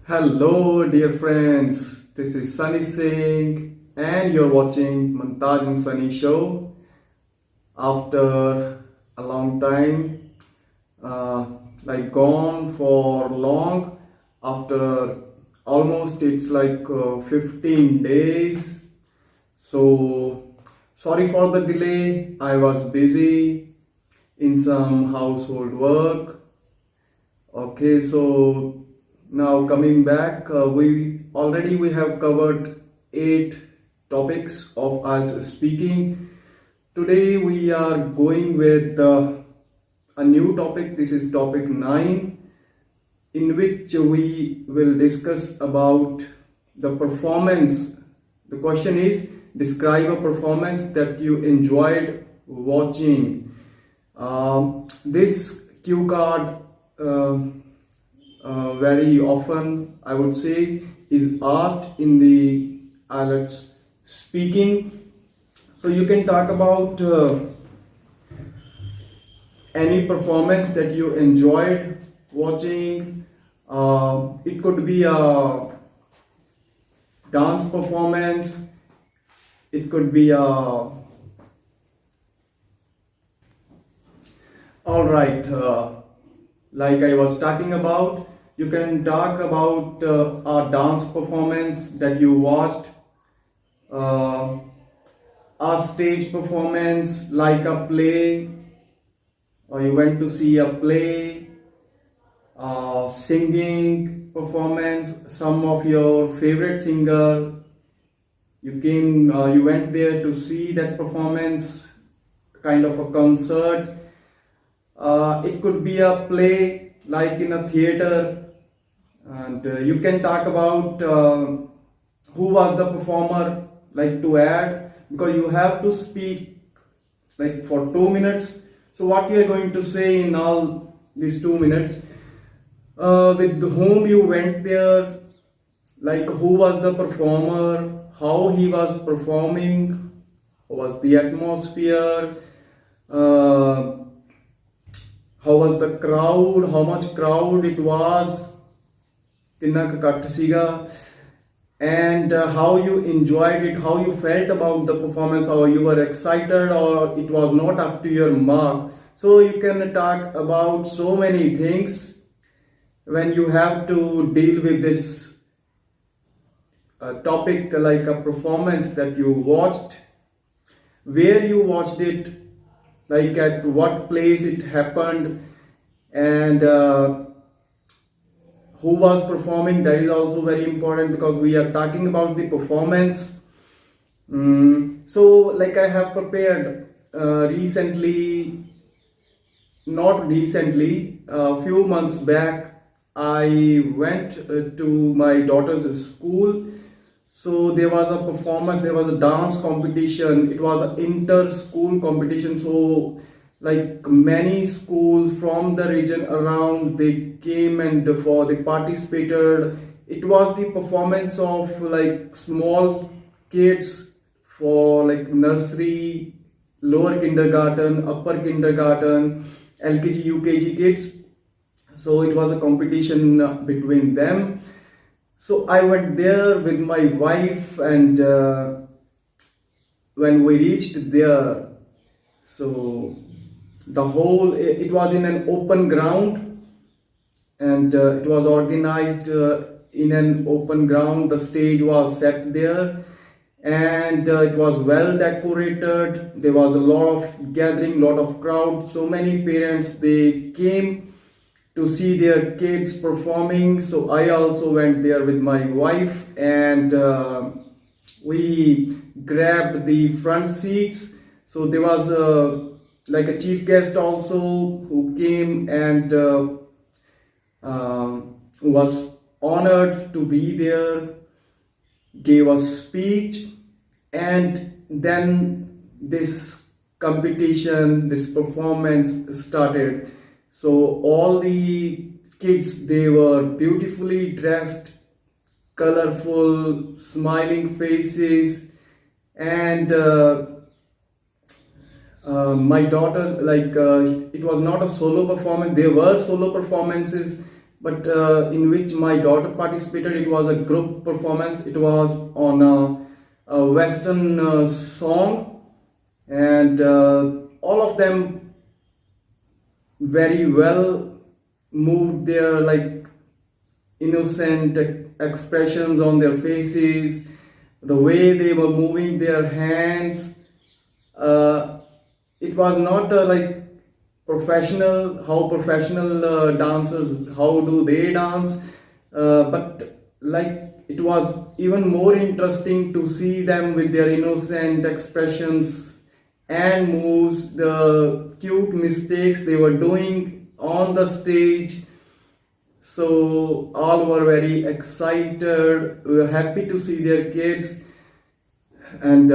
Hello, dear friends. This is Sunny Singh, and you're watching Montaj and Sunny Show. After a long time, uh, gone for long. After almost it's 15 days. So sorry for the delay. I was busy in some household work. Okay, so now coming back, we have covered 8 topics of IELTS speaking. Today we are going with a new topic. This is topic 9, in which we will discuss about the performance. The question is, describe a performance that you enjoyed watching. This cue card very often, I would say, is asked in the IELTS speaking. So you can talk about any performance that you enjoyed watching. It could be a dance performance. It could be a all right. Like I was talking about, you can talk about a dance performance that you watched, uh, a stage performance like a play, or you went to see a play, singing performance, some of your favorite singer. You went there to see that performance, kind of a concert. It could be a play like in a theater, and you can talk about who was the performer, like to add, because you have to speak like for 2 minutes. So what you are going to say in all these 2 minutes, with whom you went there, like who was the performer, how he was performing, what was the atmosphere, how was the crowd, how much crowd it was, किन्ना का इकट्ठ सीगा, and how you enjoyed it, how you felt about the performance, or you were excited or it was not up to your mark. So you can talk about so many things when you have to deal with this topic, like a performance that you watched, where you watched it, like at what place it happened, and who was performing. That is also very important because we are talking about the performance. So like I have prepared not recently, a few months back, I went to my daughter's school. So there was a performance, there was a dance competition. It was an inter-school competition. So like many schools from the region around, they came and they participated. It was the performance of like small kids for like nursery, lower kindergarten, upper kindergarten, LKG, UKG kids. So it was a competition between them. So I went there with my wife, and when we reached there, so it was in an open ground, and it was organized in an open ground. The stage was set there, and it was well decorated. There was a lot of gathering, lot of crowd. So many parents, they came to see their kids performing. So I also went there with my wife, and we grabbed the front seats. So there was like a chief guest also who came, and who was honored to be there, gave a speech, and then this competition, this performance started. So all the kids, they were beautifully dressed, colorful, smiling faces, and my daughter, it was not a solo performance. There were solo performances, but in which my daughter participated. It was a group performance. It was on a Western song, and all of them very well moved their like innocent expressions on their faces, the way they were moving their hands. It was not like professional, how professional dancers, how do they dance, but like it was even more interesting to see them with their innocent expressions and moves, the cute mistakes they were doing on the stage. So all were very excited, we were happy to see their kids, and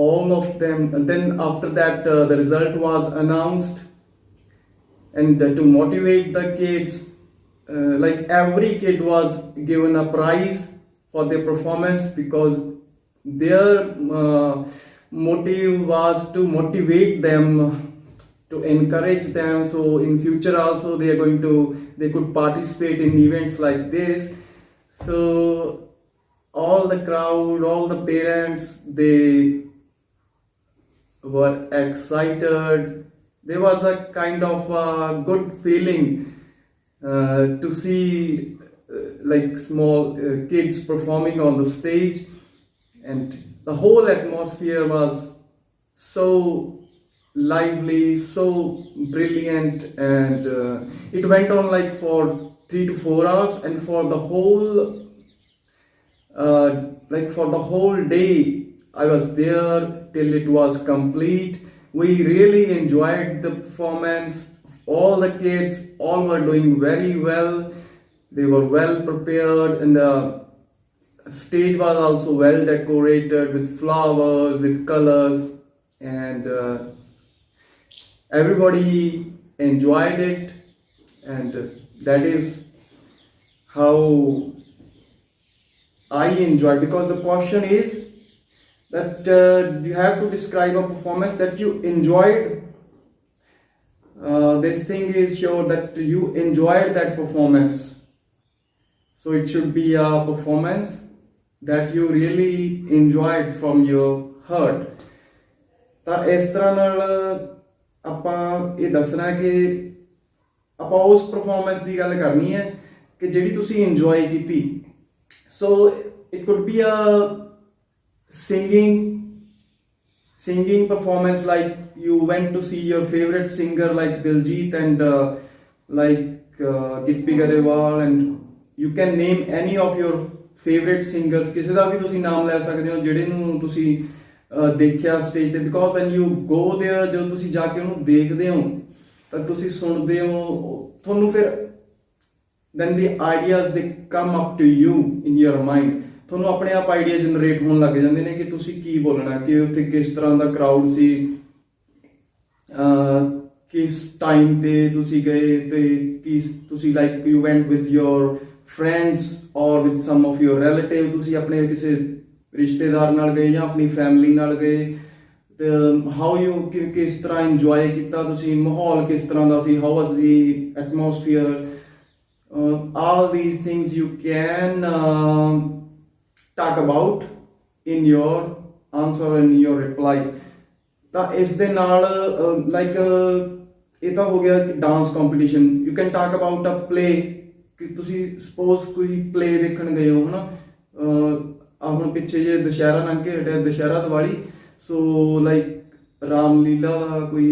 all of them. And then after that, the result was announced, and to motivate the kids, like every kid was given a prize for their performance, because their motive was to motivate them, to encourage them, so in future also they could participate in events like this. So all the crowd, all the parents, they were excited. There was a kind of good feeling to see like small kids performing on the stage, and the whole atmosphere was so lively, so brilliant, and it went on like for 3 to 4 hours, and for the whole for the whole day I was there till it was complete. We really enjoyed the performance. All the kids, all were doing very well. They were well prepared, and the stage was also well decorated with flowers, with colors, and everybody enjoyed it. And that is how I enjoyed, because the question is that you have to describe a performance that you enjoyed. This thing is sure that you enjoyed that performance, so it should be a performance that you really enjoyed from your heart. ਤਾਂ ਇਸ ਤਰ੍ਹਾਂ ਨਾਲ ਆਪਾਂ ਇਹ ਦੱਸਣਾ ਕਿ ਆਪਾਂ ਉਸ ਪਰਫਾਰਮੈਂਸ ਦੀ ਗੱਲ ਕਰਨੀ ਹੈ ਕਿ ਜਿਹੜੀ ਤੁਸੀਂ ਇੰਜੋਏ ਕੀਤੀ. So it could be a singing performance, like you went to see your favorite singer like Diljit and Gippy Garewal, and you can name any of your favorite singers. ਕਿਸੇ ਦਾ ਵੀ ਤੁਸੀਂ ਨਾਮ ਲੈ ਸਕਦੇ ਹੋ ਜਿਹੜੇ ਨੂੰ ਤੁਸੀਂ ਦੇਖਿਆ ਸਟੇਜ ਤੇ, because when you go there, ਜਦੋਂ ਤੁਸੀਂ ਜਾ ਕੇ ਉਹਨੂੰ ਦੇਖਦੇ ਹੋ ਤਾਂ ਤੁਸੀਂ ਸੁਣਦੇ ਹੋ, ਤੁਹਾਨੂੰ ਫਿਰ then the ideas they come up to you in your mind. ਤੁਹਾਨੂੰ ਆਪਣੇ ਆਪ ਆਈਡੀਆ ਜਨਰੇਟ ਹੋਣ ਲੱਗ ਜਾਂਦੇ ਨੇ ਕਿ ਤੁਸੀਂ ਕੀ ਬੋਲਣਾ, ਕਿ ਉੱਥੇ ਕਿਸ ਤਰ੍ਹਾਂ ਦਾ ਕਰਾਊਡ ਸੀ, ਕਿਸ ਟਾਈਮ ਤੇ ਤੁਸੀਂ ਗਏ, ਤੇ ਕੀ ਤੁਸੀਂ like you went with your friends or with some of your relative, ਤੁਸੀਂ ਆਪਣੇ ਕਿਸੇ ਰਿਸ਼ਤੇਦਾਰ ਨਾਲ ਗਏ ਜਾਂ ਆਪਣੀ ਫੈਮਿਲੀ ਨਾਲ ਗਏ, ਹਾਊ ਯੂ ਕਿਸ ਤਰ੍ਹਾਂ ਇੰਜੋਏ ਕੀਤਾ ਤੁਸੀਂ, ਮਾਹੌਲ ਕਿਸ ਤਰ੍ਹਾਂ ਦਾ ਸੀ, how was the atmosphere. All these things you can talk about in your answer and in your reply. ਤਾਂ ਇਸ ਦੇ ਨਾਲ ਲਾਈਕ ਇਹ ਤਾਂ ਹੋ ਗਿਆ dance competition. You can talk about a play, ਕਿ ਤੁਸੀਂ ਸਪੋਜ਼ ਕੋਈ ਪਲੇ ਦੇਖਣ ਗਏ ਹੋ, ਹੈ ਨਾ. ਹੁਣ ਪਿੱਛੇ ਜੇ ਦੁਸ਼ਹਿਰਾ ਲੰਘ ਕੇ ਹਟਿਆ, ਦੁਸ਼ਹਿਰਾ ਦੀਵਾਲੀ, ਸੋ ਲਾਈਕ ਰਾਮਲੀਲਾ ਦਾ ਕੋਈ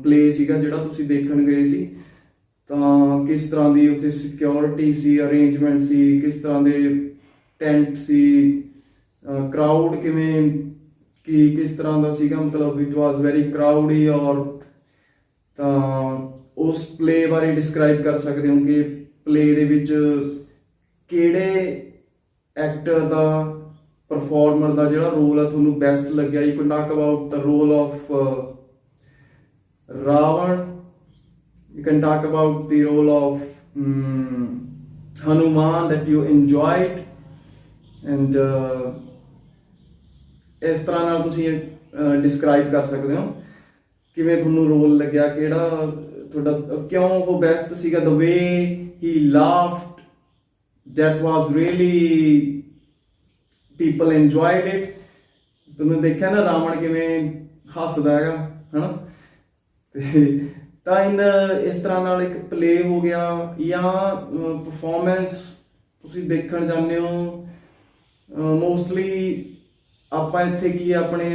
ਪਲੇ ਸੀਗਾ ਜਿਹੜਾ ਤੁਸੀਂ ਦੇਖਣ ਗਏ ਸੀ. ਤਾਂ ਕਿਸ ਤਰ੍ਹਾਂ ਦੀ ਉੱਥੇ ਸਿਕਿਉਰਿਟੀ ਸੀ, ਅਰੇਂਜਮੈਂਟ ਸੀ, ਕਿਸ ਤਰ੍ਹਾਂ ਦੇ ਟੈਂਟ ਸੀ, ਕਰਾਊਡ ਕਿਵੇਂ ਕਿਸ ਤਰ੍ਹਾਂ ਦਾ ਸੀਗਾ, ਮਤਲਬ ਇਟ ਵਾਜ਼ ਵੈਰੀ ਕਰਾਊਡੀ. ਔਰ ਤਾਂ ਉਸ ਪਲੇ ਬਾਰੇ ਡਿਸਕਰਾਈਬ ਕਰ ਸਕਦੇ ਹੋ ਕਿ ਪਲੇ ਦੇ ਵਿੱਚ ਕਿਹੜੇ ਐਕਟਰ ਦਾ, ਪਰਫਾਰਮਰ ਦਾ ਜਿਹੜਾ ਰੋਲ ਆ ਤੁਹਾਨੂੰ ਬੈਸਟ ਲੱਗਿਆ. You can talk about the role of Ravan. You can talk about the role of Hanuman that you enjoyed, and ਇਸ ਤਰ੍ਹਾਂ ਨਾਲ ਤੁਸੀਂ ਡਿਸਕਰਾਈਬ ਕਰ ਸਕਦੇ ਹੋ ਕਿਵੇਂ ਤੁਹਾਨੂੰ ਰੋਲ ਲੱਗਿਆ, ਕਿਹੜਾ ਤੁਹਾਡਾ ਕਿਉਂ ਉਹ ਬੈਸਟ ਸੀਗਾ, the way he laughed, that was really people enjoyed it। ਤੁਹਾਨੂੰ ਦੇਖਿਆ ਨਾ ਰਾਵਣ ਕਿਵੇਂ ਹੱਸਦਾ ਹੈਗਾ ਹਨਾ, ਤੇ ਤਾਂ ਇਸ ਤਰ੍ਹਾਂ ਨਾਲ ਇੱਕ ਪਲੇ ਹੋ ਗਿਆ ਜਾਂ ਪਰਫਾਰਮੈਂਸ ਤੁਸੀਂ ਦੇਖਣ ਜਾਂਦੇ ਹੋ। ਮੋਸਟਲੀ ਆਪਾਂ ਇੱਥੇ ਕੀ ਆਪਣੇ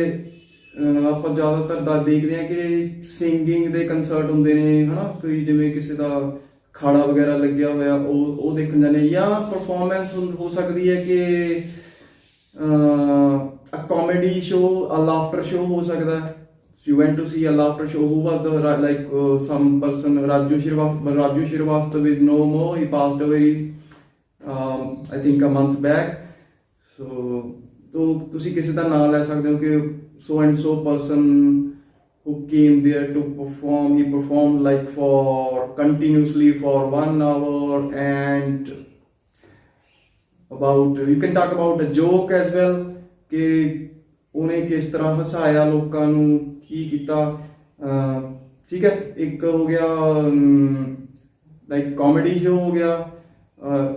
ਆਪਾਂ ਜ਼ਿਆਦਾਤਰ ਦੇਖਦੇ ਹਾਂ ਕਿ ਸਿੰਗਿੰਗ ਦੇ ਕੰਸਰਟ ਹੁੰਦੇ ਨੇ ਹਨਾ, ਕੋਈ ਜਿਵੇਂ ਕਿਸੇ ਦਾ ਖਾੜਾ ਵਗੈਰਾ ਲੱਗਿਆ ਹੋਇਆ ਉਹ ਦੇਖਣ ਜਾਂਦੇ, ਜਾਂ ਪਰਫਾਰਮੈਂਸ ਹੋ ਸਕਦੀ ਹੈ ਕਿ a comedy show, a laughter show ਹੋ ਸਕਦਾ ਹੈ। You went to see a laughter show. Who was the like some person? Raju Shrivastava is no more. He passed away I think a month back। So ਤੁਸੀਂ ਕਿਸੇ ਦਾ ਨਾਮ ਲੈ ਸਕਦੇ ਹੋ ਕਿ so and so person who came there to perform, he performed like for continuously for 1 hour, and about you can talk about a joke as well ਕਿ ਉਹਨੇ ਕਿਸ ਤਰ੍ਹਾਂ ਹਸਾਇਆ ਲੋਕਾਂ ਨੂੰ, ਕੀ ਕੀਤਾ। ਠੀਕ ਹੈ, ਇੱਕ ਹੋ ਗਿਆ ਲਾਈਕ ਕਾਮੇਡੀ ਸ਼ੋ ਹੋ ਗਿਆ,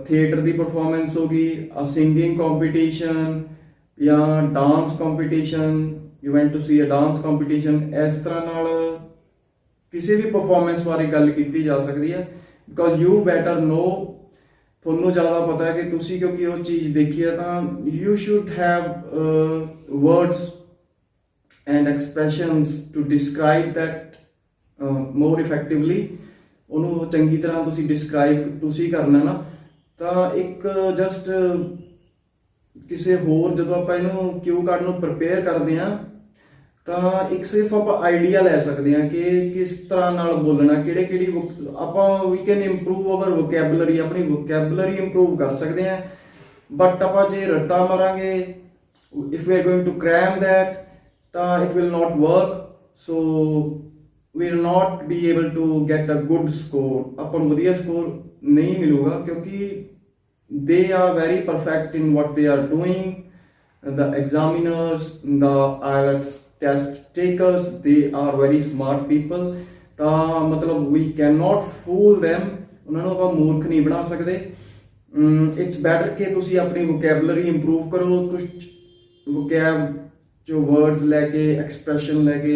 ਥੀਏਟਰ ਦੀ ਪਰਫਾਰਮੈਂਸ ਹੋ ਗਈ, ਸਿੰਗਿੰਗ ਕੰਪੀਟੀਸ਼ਨ ਜਾਂ dance competition, you went to see a dance competition. ਇਸ ਤਰ੍ਹਾਂ ਨਾਲ ਕਿਸੇ ਵੀ ਪਰਫਾਰਮੈਂਸ ਬਾਰੇ ਗੱਲ ਕੀਤੀ ਜਾ ਸਕਦੀ ਹੈ, ਬਿਕੋਜ਼ ਯੂ ਬੈਟਰ ਨੋ, ਤੁਹਾਨੂੰ ਜ਼ਿਆਦਾ ਪਤਾ ਹੈ ਕਿ ਤੁਸੀਂ ਕਿਉਂਕਿ ਉਹ ਚੀਜ਼ ਦੇਖੀ ਹੈ, ਤਾਂ you should have words and expressions to describe that more effectively। ਉਹਨੂੰ ਚੰਗੀ ਤਰ੍ਹਾਂ ਤੁਸੀਂ ਡਿਸਕ੍ਰਾਈਬ ਤੁਸੀਂ ਕਰਨਾ ਨਾ, ਤਾਂ ਇੱਕ ਜਸਟ ਕਿਸੇ ਹੋਰ ਜਦੋਂ ਆਪਾਂ ਇਹਨੂੰ ਕਿਊ ਕਾਰਡ ਨੂੰ ਪ੍ਰਪੇਅਰ ਕਰਦੇ ਹਾਂ ਤਾਂ ਇੱਕ ਸਿਰਫ ਆਪਾਂ ਆਈਡੀਆ ਲੈ ਸਕਦੇ ਹਾਂ ਕਿ ਕਿਸ ਤਰ੍ਹਾਂ ਨਾਲ ਬੋਲਣਾ, ਕਿਹੜੀ ਆਪਾਂ ਵੀ ਕੈਨ ਇੰਪਰੂਵ ਅਵਰ ਵੋਕੈਬਲਰੀ, ਆਪਣੀ ਵੋਕੈਬਲਰੀ ਇੰਪਰੂਵ ਕਰ ਸਕਦੇ ਹਾਂ। ਬਟ ਆਪਾਂ ਜੇ ਰੱਟਾ ਮਾਰਾਂਗੇ, if we are going to cram that, ਤਾਂ it will not work, so we will not be able to get a good score। ਆਪਾਂ ਨੂੰ ਵਧੀਆ ਸਕੋਰ ਨਹੀਂ ਮਿਲੂਗਾ ਕਿਉਂਕਿ they are very perfect in what they are doing, the examiners, the IELTS test takers, they are very smart people। ਤਾਂ ਮਤਲਬ we cannot fool them, ਉਹਨਾਂ ਨੂੰ ਆਪਾਂ ਮੂਰਖ ਨਹੀਂ ਬਣਾ ਸਕਦੇ। it's better ਕਿ ਤੁਸੀਂ ਆਪਣੀ vocabulary improve ਕਰੋ, ਕੁਝ vocab जो words लेके expression लेके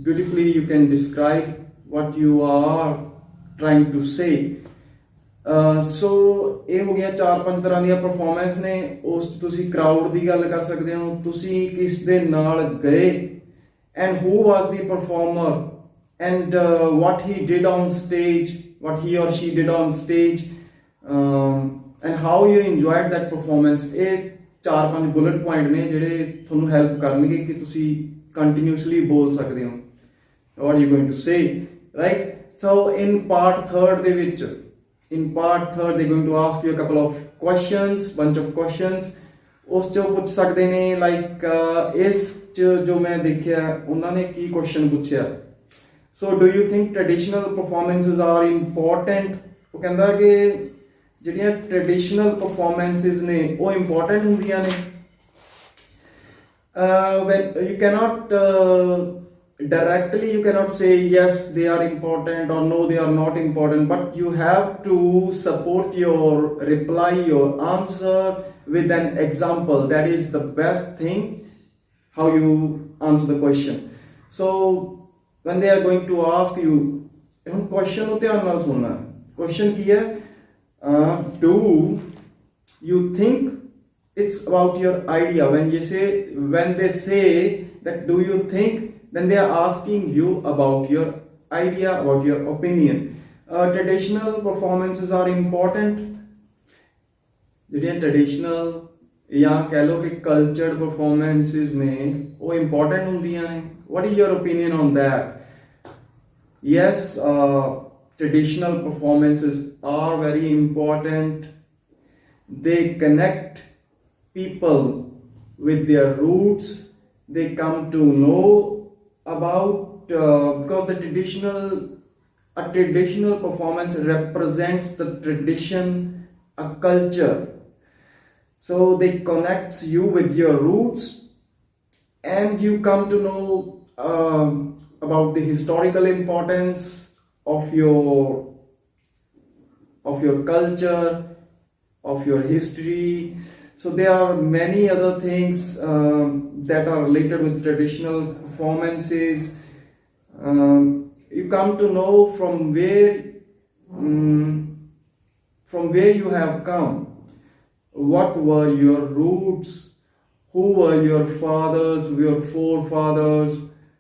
beautifully you can describe what you are trying to say। so ਇਹ ਹੋ ਗਿਆ 4-5 ਤਰ੍ਹਾਂ ਦੀਆਂ ਪਰਫਾਰਮੈਂਸ ਨੇ। ਉਸ ਤੁਸੀਂ ਕਰਾਊਡ ਦੀ ਗੱਲ ਕਰ ਸਕਦੇ ਹੋ, ਤੁਸੀਂ ਕਿਸ ਦੇ ਨਾਲ ਗਏ, and who was the performer, and what he did on stage, what he or she did on stage, and how you enjoyed that performance। ਇਹ 4-5 ਬੁਲਟ ਪੁਆਇੰਟ ਨੇ ਜਿਹੜੇ ਤੁਹਾਨੂੰ ਹੈਲਪ ਕਰਨਗੇ ਕਿ ਤੁਸੀਂ ਕੰਟੀਨਿਊਸਲੀ ਬੋਲ ਸਕਦੇ ਹੋ what are you going to say, right? so in part 3 ਦੇ ਵਿੱਚ they're going to ask you a couple of questions, bunch of questions। ਉਸ ਚੋਂ ਪੁੱਛ ਸਕਦੇ ਨੇ ਲਾਈਕ ਇਸ ਚ ਜੋ ਮੈਂ ਦੇਖਿਆ ਉਹਨਾਂ ਨੇ ਕੀ ਕੁਐਸਚਨ ਪੁੱਛਿਆ। so do you think traditional performances are important? ਉਹ ਕਹਿੰਦਾ ਕਿ ਜਿਹੜੀਆਂ ਟ੍ਰੈਡੀਸ਼ਨਲ ਪਰਫਾਰਮੈਂਸਿਸ ਨੇ ਉਹ ਇੰਪੋਰਟੈਂਟ ਹੁੰਦੀਆਂ ਨੇ। when you cannot directly you cannot say yes they are important or no they are not important, but you have to support your reply, your answer with an example। that is the best thing, how you answer the question। so when they are going to ask you, ਹੁਣ question ਨੂੰ ਧਿਆਨ ਨਾਲ ਸੁਣਨਾ। Question ਕੀ ਹੈ? do you think it's about your idea? when they say that do you think, then they are asking you about your idea, about your opinion। traditional performances are important। ਜਿਹੜੀਆਂ traditional ਜਾਂ ਕਹਿ ਲਓ ਕਿ cultured performances ਨੇ ਉਹ important ਹੁੰਦੀਆਂ ਨੇ। what is your opinion on that? yes, traditional performances are very important। they connect people with their roots, they come to know about because a traditional performance represents the tradition, a culture, so they connects you with your roots, and you come to know about the historical importance of your culture, of your history. So there are many other things that are related with traditional performances. You come to know from where you have come, what were your roots, who were your fathers, your forefathers,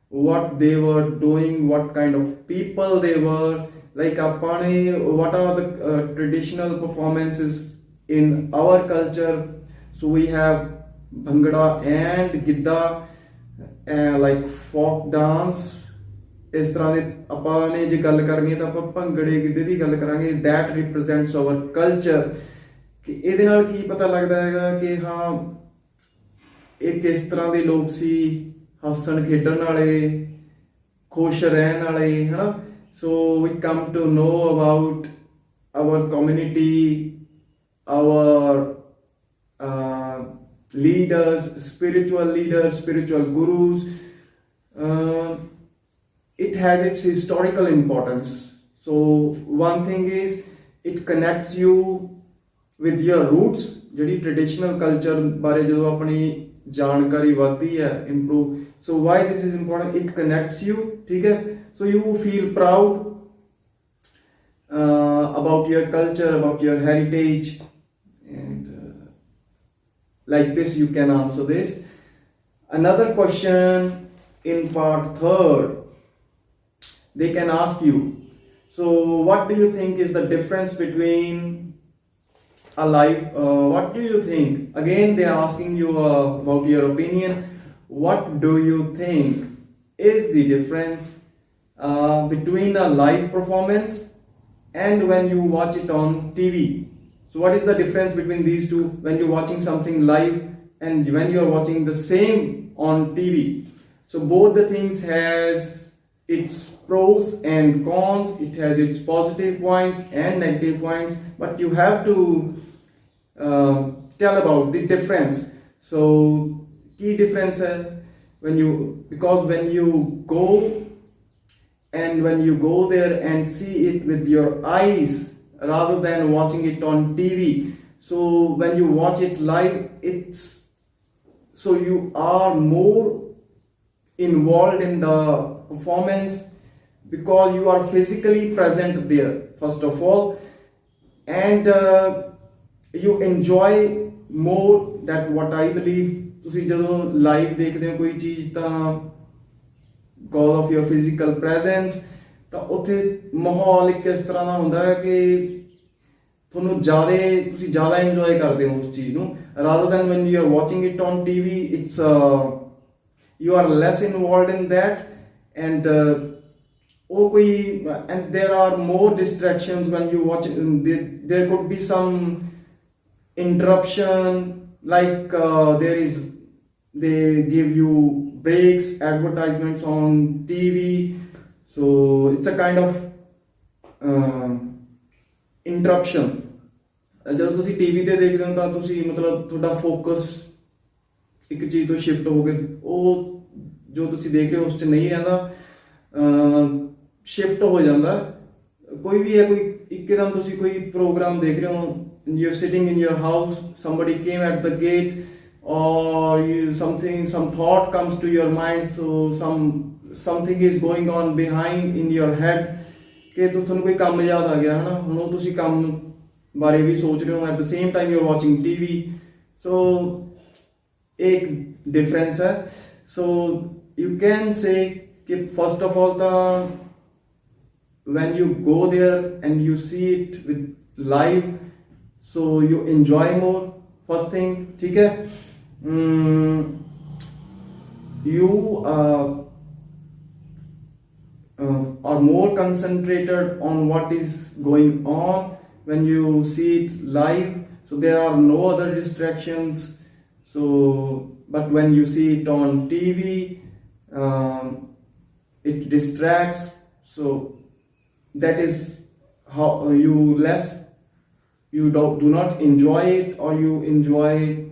what they were doing, what kind of people they were. Like what are the traditional performances in our culture? So we have Bhangra and Gidda, like folk dance. ਇਸ ਤਰ੍ਹਾਂ ਦੇ ਆਪਾਂ ਨੇ ਜੇ ਗੱਲ ਕਰਨੀ ਹੈ ਤਾਂ ਆਪਾਂ ਭੰਗੜੇ ਗਿੱਧੇ ਦੀ ਗੱਲ ਕਰਾਂਗੇ। that represents our culture। ਕਿ ਇਹਦੇ ਨਾਲ ਕੀ ਪਤਾ ਲੱਗਦਾ ਹੈਗਾ ਕਿ ਹਾਂ ਇਹ ਕਿਸ ਤਰ੍ਹਾਂ ਦੇ ਲੋਕ ਸੀ, ਹੱਸਣ ਖੇਡਣ ਵਾਲੇ, ਖੁਸ਼ ਰਹਿਣ ਵਾਲੇ, ਹਨਾ। so we come to know about our community, our leaders, spiritual gurus. It has its historical importance. So one thing is it connects you with your roots। ਜਿਹੜੀ traditional culture ਬਾਰੇ ਜਦੋਂ ਆਪਣੀ ਜਾਣਕਾਰੀ ਵੱਧਦੀ ਹੈ, improve, so why this is important, it connects you, ਠੀਕ ਹੈ। so you feel proud about your culture, about your heritage, and like this you can answer this. Another question in part 3rd, they can ask you, so what do you think is the difference between a life, what do you think, again they are asking you about your opinion, what do you think is the difference between a live performance and when you watch it on TV? So what is the difference between these two, when you're watching something live and when you are watching the same on TV? So both the things has its pros and cons, it has its positive points and negative points, but you have to tell about the difference. So key difference because when you go there and see it with your eyes rather than watching it on TV, so when you watch it live, so you are more involved in the performance because you are physically present there, first of all, and you enjoy more that what I believe। ਤੁਸੀਂ ਜਦੋਂ live ਦੇਖਦੇ ਹੋ ਕੋਈ ਚੀਜ਼ ਤਾਂ because of your physical presence, ਤਾਂ ਉੱਥੇ ਮਾਹੌਲ ਇੱਕ ਇਸ ਤਰ੍ਹਾਂ ਦਾ ਹੁੰਦਾ ਹੈ ਕਿ ਤੁਸੀਂ ਜ਼ਿਆਦਾ enjoy ਕਰਦੇ ਹੋ ਉਸ ਚੀਜ਼ ਨੂੰ, rather than when you are watching it on TV, it's you are less involved in that, and and there are more distractions when you watch it. There could be some interruption, like they give you breaks, advertisements on TV, so it's a kind of interruption। ਜਦੋਂ ਤੁਸੀਂ TV ਤੇ ਦੇਖਦੇ ਹੋ ਤਾਂ ਤੁਸੀਂ ਮਤਲਬ ਤੁਹਾਡਾ focus ਇੱਕ ਚੀਜ਼ ਤੋਂ ਸ਼ਿਫਟ ਹੋ ਕੇ ਉਹ ਜੋ ਤੁਸੀਂ ਦੇਖ ਰਹੇ ਹੋ ਉਸ 'ਚ ਨਹੀਂ ਰਹਿੰਦਾ, ਸ਼ਿਫਟ ਹੋ ਜਾਂਦਾ। ਕੋਈ ਵੀ ਹੈ, ਕੋਈ ਇੱਕਦਮ ਤੁਸੀਂ ਕੋਈ ਪ੍ਰੋਗਰਾਮ ਦੇਖ ਰਹੇ ਹੋ, you're sitting in your house, somebody came at the gate, or some thought comes to your mind, so something is going on behind in your head ਕਿ ਤੁਹਾਨੂੰ ਕੋਈ ਕੰਮ ਯਾਦ ਆ ਗਿਆ, ਹਨਾ। ਹੁਣ ਉਹ ਤੁਸੀਂ ਕੰਮ ਬਾਰੇ ਵੀ ਸੋਚ ਰਹੇ ਹੋ, at the same time you're watching TV, so एक difference है। so you can say कि first of all when you go there and you see it with live, so you enjoy more, first thing, ठीक है। you are more concentrated on what is going on when you see it live, so there are no other distractions। so but when you see it on TV, it distracts, so that is how you do not enjoy it, or you enjoy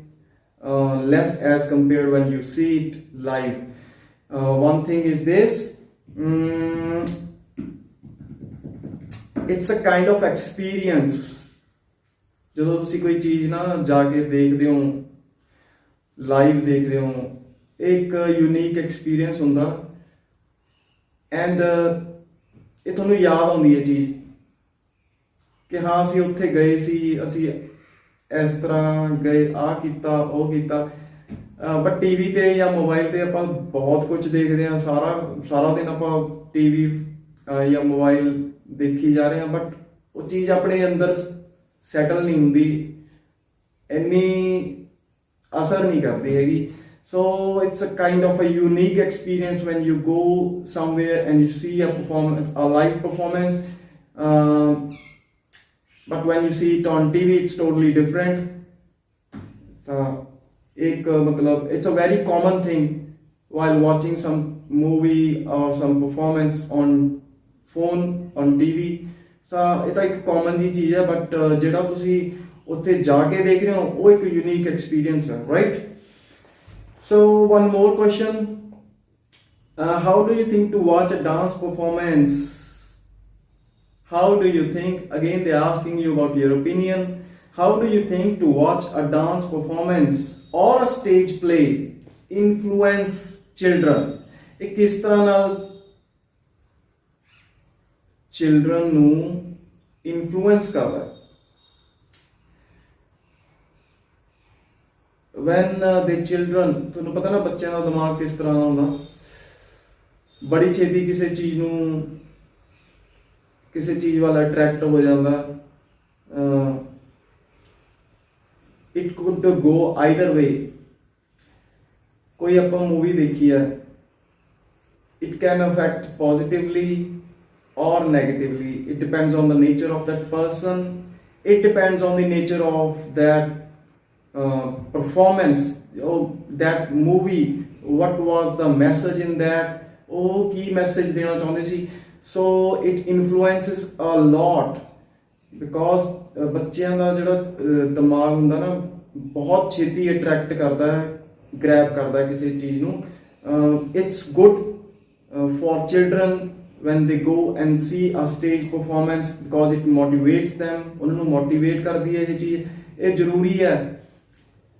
less as compared when you see it live। One thing is this, it's a kind of experience ਜਦੋਂ ਤੁਸੀਂ ਕੋਈ ਚੀਜ਼ ਨਾ ਜਾ ਕੇ ਦੇਖਦੇ ਹੋ live ਦੇਖਦੇ ਹੋ ਇੱਕ ਯੂਨੀਕ ਐਕਸਪੀਰੀਅੰਸ ਹੁੰਦਾ ਐਂਡ ਇਹ ਤੁਹਾਨੂੰ ਯਾਦ ਆਉਂਦੀ ਹੈ ਚੀਜ਼ ਕਿ ਹਾਂ ਅਸੀਂ ਉੱਥੇ ਗਏ ਸੀ ਅਸੀਂ ਇਸ ਤਰ੍ਹਾਂ ਗਏ ਆਹ ਕੀਤਾ ਉਹ ਕੀਤਾ ਬਟ ਟੀਵੀ ਤੇ ਜਾਂ ਮੋਬਾਈਲ ਤੇ ਆਪਾਂ ਬਹੁਤ ਕੁਝ ਦੇਖਦੇ ਹਾਂ ਸਾਰਾ ਦਿਨ ਆਪਾਂ ਟੀਵੀ ਜਾਂ ਮੋਬਾਈਲ ਦੇਖੀ ਜਾ ਰਹੇ ਹਾਂ ਬਟ ਉਹ ਚੀਜ਼ ਆਪਣੇ ਅੰਦਰ ਸੈਟਲ ਨਹੀਂ ਹੁੰਦੀ ਇੰਨੀ ਅਸਰ ਨਹੀਂ ਕਰਦੀ ਹੈਗੀ so it's a kind of a unique experience when you go somewhere and you see a live performance but when you see it on TV it's totally different it's a very common thing while watching some movie or some performance on phone on TV ਇਹ ਤਾਂ ਇੱਕ common ਜੀ ਚੀਜ਼ ਹੈ but ਜਿਹੜਾ ਤੁਸੀਂ ਉੱਥੇ ਜਾ ਕੇ ਦੇਖ ਰਹੇ ਹੋ ਉਹ ਇੱਕ ਯੂਨੀਕ ਐਕਸਪੀਰੀਅੰਸ ਹੈ right So one more question, how do you think to watch a dance performance? How do you think, again they're asking you about your opinion, how do you think to watch a dance performance or a stage play influence children? ਇਹ ਕਿਸ ਤਰ੍ਹਾਂ ਨਾਲ children ਨੂੰ influence ਕਰਦਾ ਹੈ when the children ਤੁਹਾਨੂੰ ਪਤਾ ਨਾ ਬੱਚਿਆਂ ਦਾ ਦਿਮਾਗ ਕਿਸ ਤਰ੍ਹਾਂ ਦਾ ਹੁੰਦਾ ਬੜੀ ਛੇਤੀ ਕਿਸੇ ਚੀਜ਼ ਵੱਲ ਅਟਰੈਕਟ ਹੋ ਜਾਂਦਾ it could go either way ਕੋਈ ਆਪਾਂ ਮੂਵੀ ਦੇਖੀ ਹੈ it can affect positively or negatively it depends on the nature of that person it depends on the nature of that performance that movie what was the message in that ਉਹ ਕੀ message ਦੇਣਾ ਚਾਹੁੰਦੇ ਸੀ so it influences a lot because ਬੱਚਿਆਂ ਦਾ ਜਿਹੜਾ ਦਿਮਾਗ ਹੁੰਦਾ ਨਾ ਬਹੁਤ ਛੇਤੀ ਅਟਰੈਕਟ ਕਰਦਾ ਹੈ ਗ੍ਰੈਬ ਕਰਦਾ ਕਿਸੇ ਚੀਜ਼ ਨੂੰ it's good for children when they go and see a stage performance because it motivates them ਉਹਨਾਂ ਨੂੰ ਮੋਟੀਵੇਟ ਕਰਦੀ ਹੈ ਇਹ ਚੀਜ਼ ਇਹ ਜ਼ਰੂਰੀ ਹੈ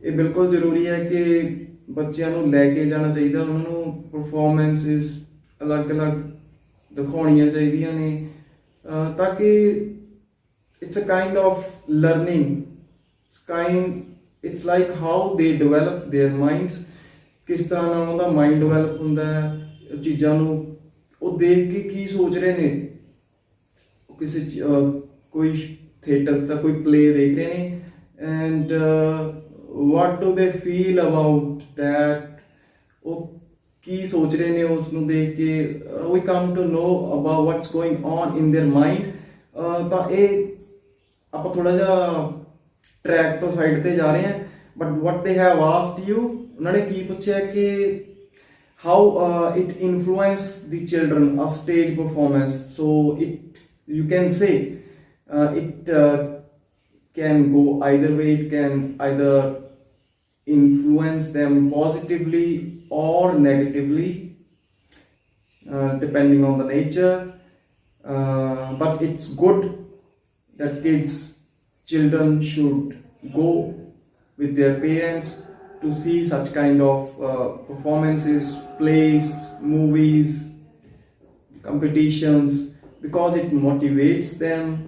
ਇਹ ਬਿਲਕੁਲ ਜ਼ਰੂਰੀ ਹੈ ਕਿ ਬੱਚਿਆਂ ਨੂੰ ਲੈ ਕੇ ਜਾਣਾ ਚਾਹੀਦਾ ਉਹਨਾਂ ਨੂੰ ਪਰਫਾਰਮੈਂਸਿਸ ਅਲੱਗ-ਅਲੱਗ ਦਿਖਾਉਣੀਆਂ ਚਾਹੀਦੀਆਂ ਨੇ ਤਾਂ ਕਿ it's a kind of learning it's like how they develop their minds ਕਿਸ ਤਰ੍ਹਾਂ ਨਾਲ ਉਹਨਾਂ ਦਾ ਮਾਈਂਡ ਡਿਵੈਲਪ ਹੁੰਦਾ ਹੈ ਚੀਜ਼ਾਂ ਨੂੰ ਉਹ ਦੇਖ ਕੇ ਕੀ ਸੋਚ ਰਹੇ ਨੇ ਕਿਸੇ ਕੋਈ ਥੀਏਟਰ ਦਾ ਕੋਈ ਪਲੇ ਦੇਖ ਰਹੇ ਨੇ and what do they feel about that ਉਹ ਕੀ ਸੋਚ ਰਹੇ ਨੇ ਉਸ ਨੂੰ ਦੇਖ ਕੇ we come to know about what's going on in their mind ਤਾਂ ਇਹ ਆਪਾਂ ਥੋੜਾ ਜਿਹਾ ਟਰੈਕ ਤੋਂ ਸਾਈਡ ਤੇ ਜਾ ਰਹੇ ਹਾਂ but what they have asked you ਉਹਨਾਂ ਨੇ ਕੀ ਪੁੱਛਿਆ ਕਿ how it influenced the children a stage performance so you can say it can go either way it can either influence them positively or negatively depending on the nature but it's good that children should go with their parents to see such kind of performances plays movies competitions because it motivates them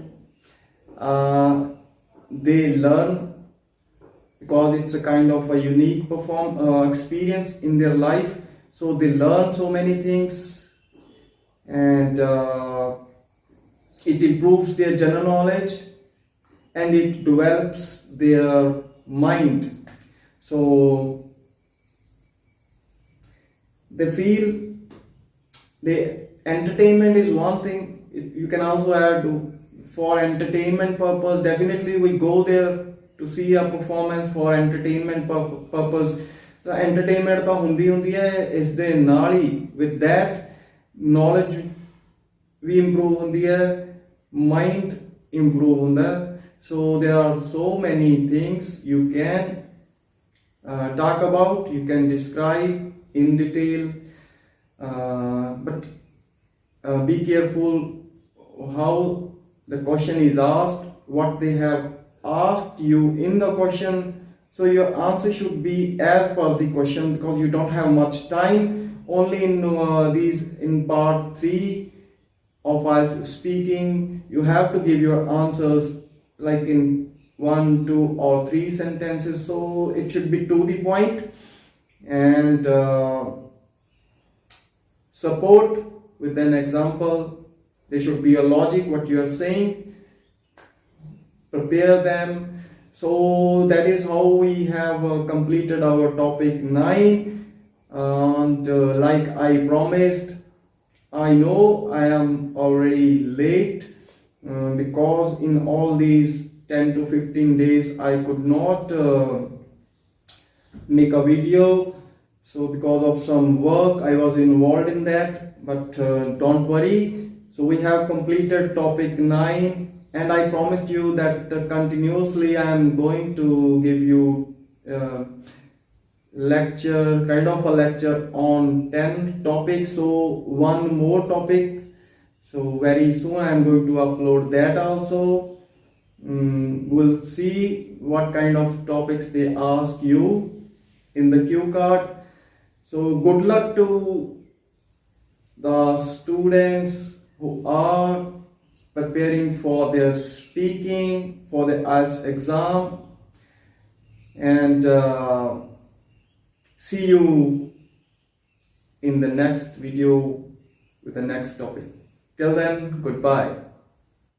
they learn because it's a kind of a unique experience in their life so they learn so many things and it improves their general knowledge and it develops their mind so they feel the entertainment is one thing you can also add for entertainment purpose definitely we go there to see a performance for entertainment purpose the entertainment ਤਾਂ ਹੁੰਦੀ ਹੈ ਇਸ ਦੇ ਨਾਲ ਹੀ with that knowledge we improve ਹੁੰਦੀ ਹੈ mind improve ਹੁੰਦਾ so there are so many things you can talk about you can describe in detail but be careful how the question is asked, what they have asked you in the question, so your answer should be as per the question, because you don't have much time. Only in part 3 of IELTS speaking, you have to give your answers like in 1, 2 or 3 sentences, so it should be to the point. And support with an example. There should be a logic what you are saying. Prepare them. So that is how we have completed our topic 9. And like I promised, I know I am already late because in all these 10 to 15 days I could not make a video. So because of some work I was involved in that, but don't worry. So we have completed topic 9, and I promised you that continuously I am going to give you lecture, kind of a lecture on 10 topics, so one more topic. So very soon I am going to upload that also. We'll see what kind of topics they ask you in the cue card. So good luck to the students who are preparing for their speaking, for the IELTS exam, and see you in the next video with the next topic. Till then, goodbye.